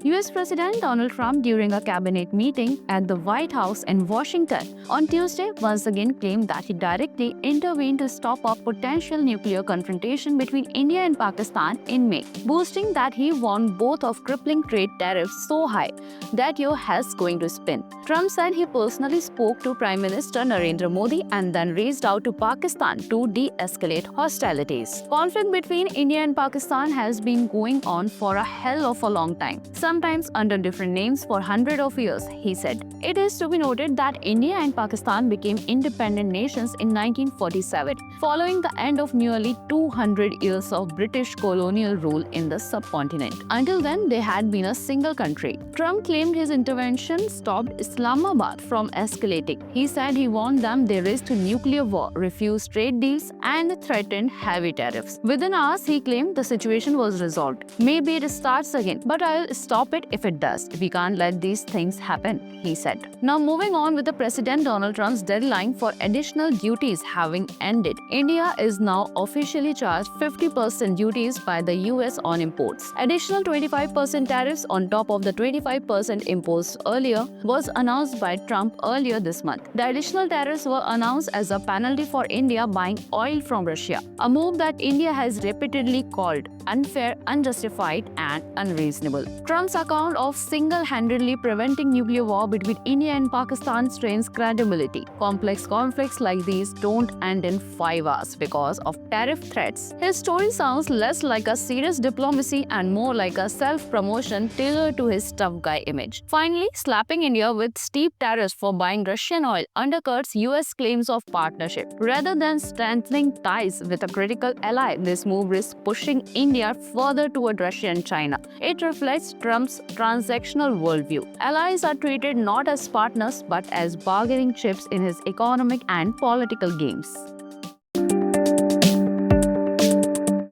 US President Donald Trump, during a cabinet meeting at the White House in Washington on Tuesday, once again claimed that he directly intervened to stop a potential nuclear confrontation between India and Pakistan in May, boasting that he warned both of crippling trade tariffs so high that your house going to spin. Trump said he personally spoke to Prime Minister Narendra Modi and then reached out to Pakistan to de-escalate hostilities. Conflict between India and Pakistan has been going on for a hell of a long time, sometimes under different names for hundreds of years, he said. It is to be noted that India and Pakistan became independent nations in 1947, following the end of nearly 200 years of British colonial rule in the subcontinent. Until then, they had been a single country. Trump claimed his intervention stopped Islamabad from escalating. He said he warned them they risked nuclear war, refused trade deals, and threatened heavy tariffs. Within hours, he claimed the situation was resolved. Maybe it starts again, but I'll stop it if it does. We can't let these things happen, he said. Now, moving on with the President Donald Trump's deadline for additional duties having ended, India is now officially charged 50% duties by the US on imports. Additional 25% tariffs on top of the 25% imposed earlier was announced by Trump earlier this month. The additional tariffs were announced as a penalty for India buying oil from Russia, a move that India has repeatedly called unfair, unjustified, and unreasonable. Trump's account of single-handedly preventing nuclear war between India and Pakistan strains credibility. Complex conflicts like these don't end in 5 hours because of tariff threats. His story sounds less like a serious diplomacy and more like a self-promotion tailored to his tough guy image. Finally, slapping India with steep tariffs for buying Russian oil undercuts US claims of partnership. Rather than strengthening ties with a critical ally, this move risks pushing India further toward Russia and China. It reflects Trump's transactional worldview. Allies are treated not as partners but as bargaining chips in his economic and political games.